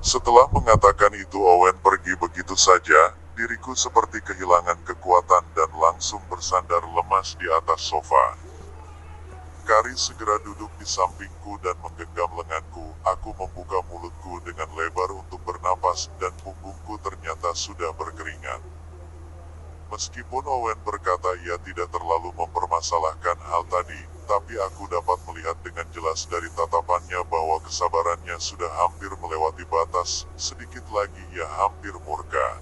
Setelah mengatakan itu Owen pergi begitu saja, diriku seperti kehilangan kekuatan dan langsung bersandar lemas di atas sofa. Kari segera duduk di sampingku dan menggenggam lenganku. Aku membuka mulutku dengan lebar untuk bernapas dan punggungku ternyata sudah berkeringat. Meskipun Owen berkata ia tidak terlalu mempermasalahkan hal tadi, tapi aku dapat melihat dengan jelas dari tatapannya bahwa kesabarannya sudah hampir melewati batas, sedikit lagi ia hampir murka.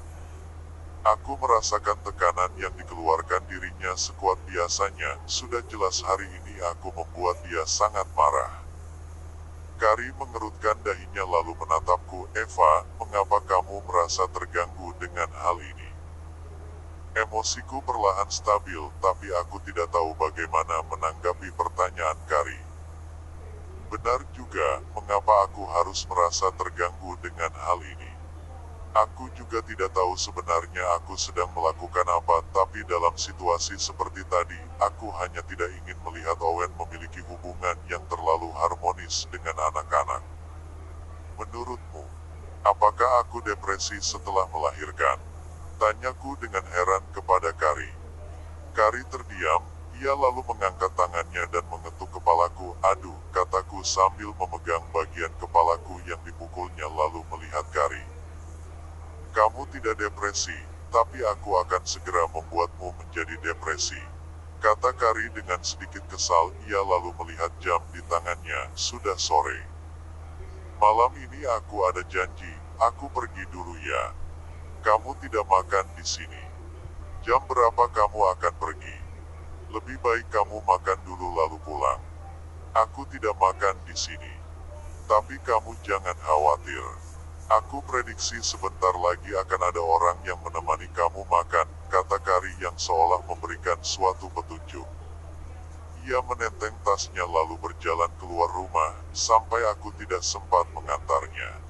Aku merasakan tekanan yang dikeluarkan dirinya sekuat biasanya, sudah jelas hari ini aku membuat dia sangat marah. Kari mengerutkan dahinya lalu menatapku. Eva, mengapa kamu merasa terganggu dengan hal ini? Emosiku perlahan stabil, tapi aku tidak tahu bagaimana menanggapi pertanyaan Kari. Benar juga, mengapa aku harus merasa terganggu dengan hal ini? Aku juga tidak tahu sebenarnya aku sedang melakukan apa, tapi dalam situasi seperti tadi, aku hanya tidak ingin melihat Owen memiliki hubungan yang terlalu harmonis dengan anak-anak. Menurutmu, apakah aku depresi setelah melahirkan? Tanyaku dengan heran kepada Kari. Kari terdiam, ia lalu mengangkat tangannya dan mengetuk kepalaku. Aduh, kataku sambil memegang bagian kepalaku yang dipukulnya lalu melihat Kari. Kamu tidak depresi, tapi aku akan segera membuatmu menjadi depresi. Kata Kari dengan sedikit kesal, ia lalu melihat jam di tangannya, sudah sore. Malam ini aku ada janji, aku pergi dulu ya. Kamu tidak makan di sini. Jam berapa kamu akan pergi? Lebih baik kamu makan dulu lalu pulang. Aku tidak makan di sini. Tapi kamu jangan khawatir. Aku prediksi sebentar lagi akan ada orang yang menemani kamu makan, kata Kari yang seolah memberikan suatu petunjuk. Ia menenteng tasnya lalu berjalan keluar rumah, sampai aku tidak sempat mengantarnya.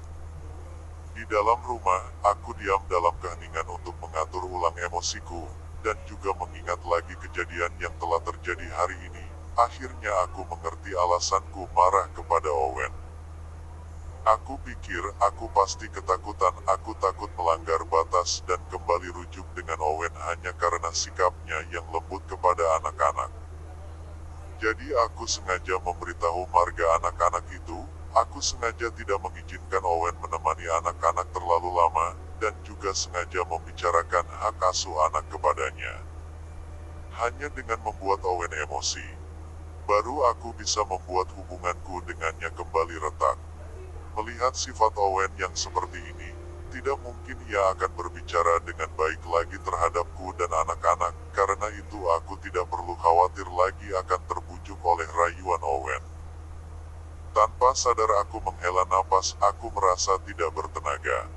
Di dalam rumah, aku diam dalam keheningan untuk mengatur ulang emosiku, dan juga mengingat lagi kejadian yang telah terjadi hari ini. Akhirnya aku mengerti alasanku marah kepada Owen. Aku pikir aku pasti ketakutan, aku takut melanggar batas dan kembali rujuk dengan Owen hanya karena sikapnya yang lembut kepada anak-anak. Jadi aku sengaja memberitahu marga anak-anak itu, aku sengaja tidak mengizinkan Owen menemani anak-anak terlalu lama, dan juga sengaja membicarakan hak asuh anak kepadanya. Hanya dengan membuat Owen emosi, baru aku bisa membuat hubunganku dengannya kembali retak. Melihat sifat Owen yang seperti ini, tidak mungkin ia akan berbicara dengan baik lagi terhadapku dan anak-anak, karena itu aku tidak perlu khawatir lagi akan terbujuk oleh rayuan Owen. Tanpa sadar aku menghela napas, aku merasa tidak bertenaga.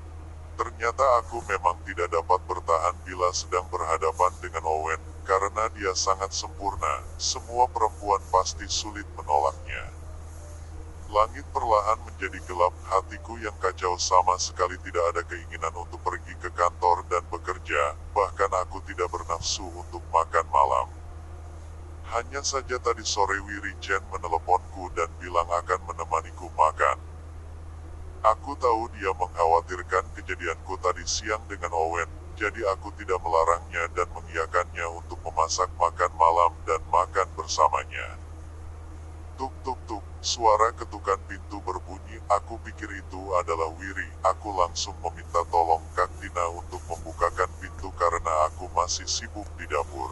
Ternyata aku memang tidak dapat bertahan bila sedang berhadapan dengan Owen, karena dia sangat sempurna, semua perempuan pasti sulit menolaknya. Langit perlahan menjadi gelap, hatiku yang kacau sama sekali tidak ada keinginan untuk pergi ke kantor dan bekerja, bahkan aku tidak bernafsu untuk makan malam. Hanya saja tadi sore Wiri Chen meneleponku dan bilang akan menemaniku makan. Aku tahu dia mengkhawatirkan kejadianku tadi siang dengan Owen, jadi aku tidak melarangnya dan mengiyakannya untuk memasak makan malam dan makan bersamanya. Tuk tuk tuk, suara ketukan pintu berbunyi, aku pikir itu adalah Wiri. Aku langsung meminta tolong Kak Tina untuk membukakan pintu karena aku masih sibuk di dapur.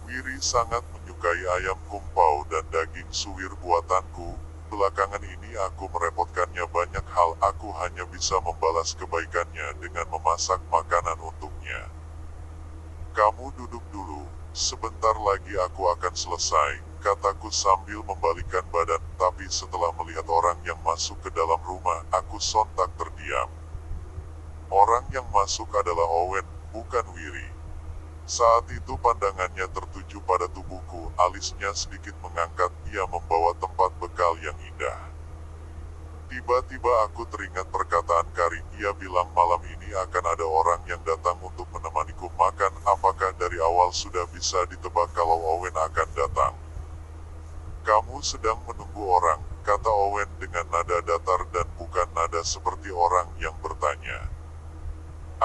Wiri sangat menyukai ayam kumpau dan daging suwir buatanku. Belakangan ini aku merepotkannya banyak hal, aku hanya bisa membalas kebaikannya dengan memasak makanan untuknya. Kamu duduk dulu, sebentar lagi aku akan selesai, kataku sambil membalikkan badan, tapi setelah melihat orang yang masuk ke dalam rumah, aku sontak terdiam. Orang yang masuk adalah Owen, bukan Wiri. Saat itu pandangannya tertuju pada tubuhku, alisnya sedikit mengangkat, ia membawa tempat bekal yang indah. Tiba-tiba aku teringat perkataan Kari, ia bilang malam ini akan ada orang yang datang untuk menemaniku makan, apakah dari awal sudah bisa ditebak kalau Owen akan datang? Kamu sedang menunggu orang, kata Owen dengan nada datar dan bukan nada ada seperti orang yang bertanya.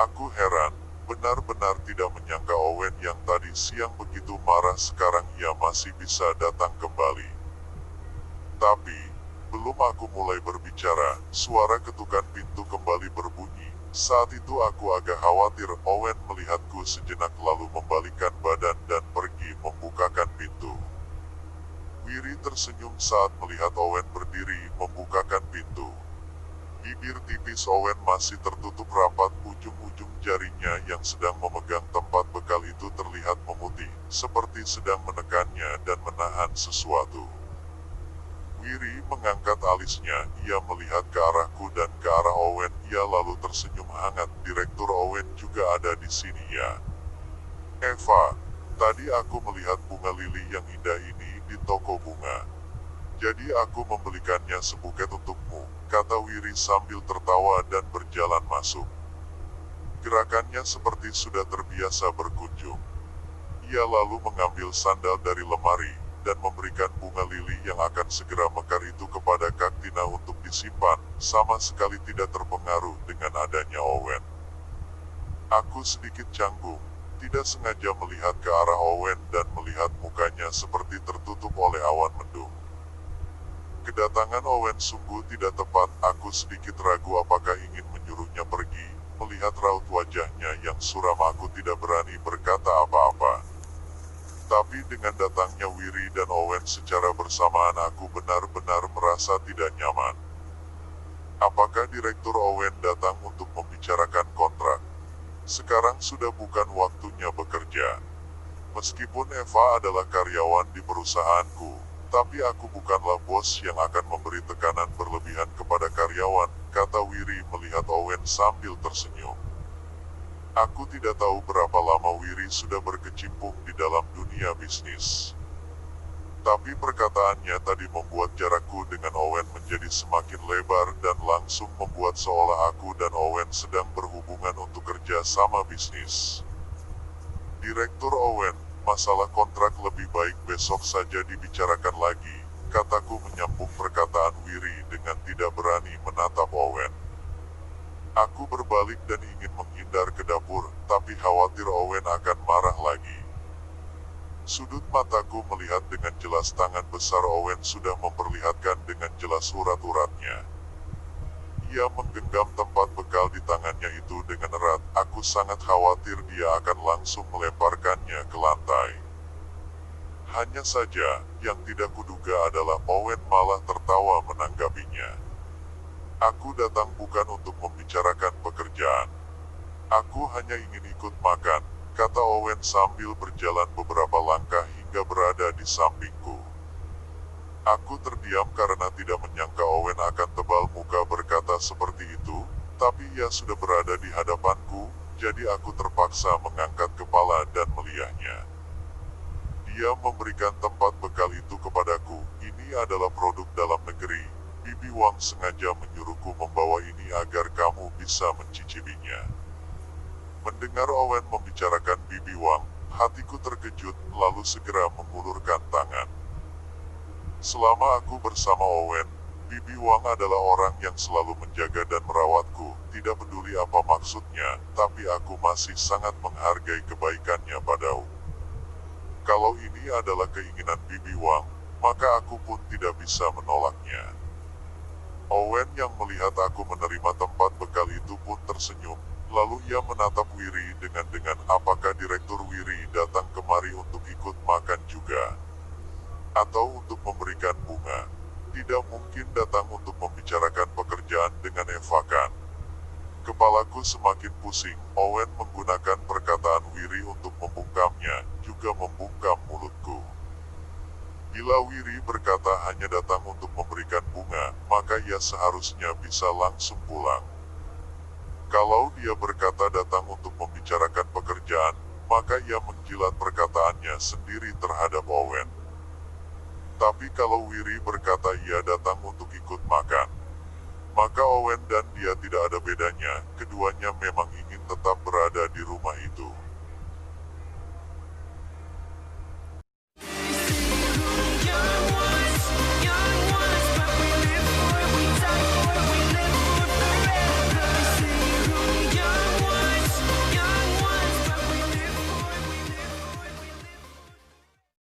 Aku heran, benar-benar tidak menyangka Owen yang tadi siang begitu marah sekarang ia masih bisa datang kembali. Tapi, belum aku mulai berbicara, suara ketukan pintu kembali berbunyi. Saat itu aku agak khawatir Owen melihatku sejenak lalu membalikkan badan dan pergi membukakan pintu. Wiri tersenyum saat melihat Owen berdiri membukakan pintu. Bibir tipis Owen masih tertutup rapat, ujung-ujung jarinya yang sedang memegang tempat bekal itu terlihat memutih, seperti sedang menekannya dan menahan sesuatu. Wiri mengangkat alisnya, ia melihat ke arahku dan ke arah Owen, ia lalu tersenyum hangat. Direktur Owen juga ada di sini ya. Eva, tadi aku melihat bunga lili yang indah ini di toko bunga. Jadi aku membelikannya sebuket untukmu, kata Wiri sambil tertawa dan berjalan masuk. Gerakannya seperti sudah terbiasa berkunjung. Ia lalu mengambil sandal dari lemari dan memberikan bunga lili yang akan segera mekar itu kepada Kak Tina untuk disimpan, sama sekali tidak terpengaruh dengan adanya Owen. Aku sedikit canggung, tidak sengaja melihat ke arah Owen dan melihat mukanya seperti tertutup oleh awan mendung. Kedatangan Owen sungguh tidak tepat, aku sedikit ragu apakah ingin menyuruhnya pergi. Melihat raut wajahnya yang suram aku tidak berani berkata apa-apa. Tapi dengan datangnya Wiri dan Owen secara bersamaan aku benar-benar merasa tidak nyaman. Apakah Direktur Owen datang untuk membicarakan kontrak? Sekarang sudah bukan waktunya bekerja. Meskipun Eva adalah karyawan di perusahaanku, tapi aku bukanlah bos yang akan memberi tekanan berlebihan kepada karyawan, kata Wiri melihat Owen sambil tersenyum. Aku tidak tahu berapa lama Wiri sudah berkecimpung di dalam dunia bisnis. Tapi perkataannya tadi membuat jarakku dengan Owen menjadi semakin lebar dan langsung membuat seolah aku dan Owen sedang berhubungan untuk kerja sama bisnis. Direktur Owen, masalah kontrak lebih baik besok saja dibicarakan lagi, kataku menyambung perkataan Wiri dengan tidak berani menatap Owen. Aku berbalik dan ingin menghindar ke dapur, tapi khawatir Owen akan marah lagi. Sudut mataku melihat dengan jelas tangan besar Owen sudah memperlihatkan dengan jelas urat-uratnya. Ia menggenggam tempat bekal di tangannya itu dengan erat, aku sangat khawatir dia akan langsung melemparkannya ke lantai. Hanya saja, yang tidak kuduga adalah Owen malah tertawa menanggapinya. Aku datang bukan untuk membicarakan pekerjaan. Aku hanya ingin ikut makan, kata Owen sambil berjalan beberapa langkah hingga berada di sampingku. Aku terdiam karena tidak menyangka Owen akan tebal muka berkata seperti itu, tapi ia sudah berada di hadapanku, jadi aku terpaksa mengangkat kepala dan melihatnya. Dia memberikan tempat bekal itu kepadaku, ini adalah produk dalam negeri. Bibi Wang sengaja menyuruhku membawa ini agar kamu bisa mencicipinya. Mendengar Owen membicarakan Bibi Wang, hatiku terkejut, lalu segera mengulurkan tangan. Selama aku bersama Owen, Bibi Wang adalah orang yang selalu menjaga dan merawatku, tidak peduli apa maksudnya, tapi aku masih sangat menghargai kebaikannya padaku. Kalau ini adalah keinginan Bibi Wang, maka aku pun tidak bisa menolaknya. Owen yang melihat aku menerima tempat bekal itu pun tersenyum, lalu ia menatap Wiri dengan apakah Direktur Wiri datang kemari untuk ikut makan juga? Atau untuk memberikan bunga? Tidak mungkin datang untuk membicarakan pekerjaan dengan Eva kan? Kepalaku semakin pusing, Owen menggunakan perkataan Wiri untuk membungkamnya, juga membungkam mulutku. Bila Wiri berkata hanya datang untuk memberikan bunga, maka ia seharusnya bisa langsung pulang. Kalau dia berkata datang untuk membicarakan pekerjaan, maka ia menjilat perkataannya sendiri terhadap Owen. Tapi kalau Wiri berkata ia datang untuk ikut makan, maka Owen dan dia tidak ada bedanya, keduanya memang ingin tetap berada di rumah itu.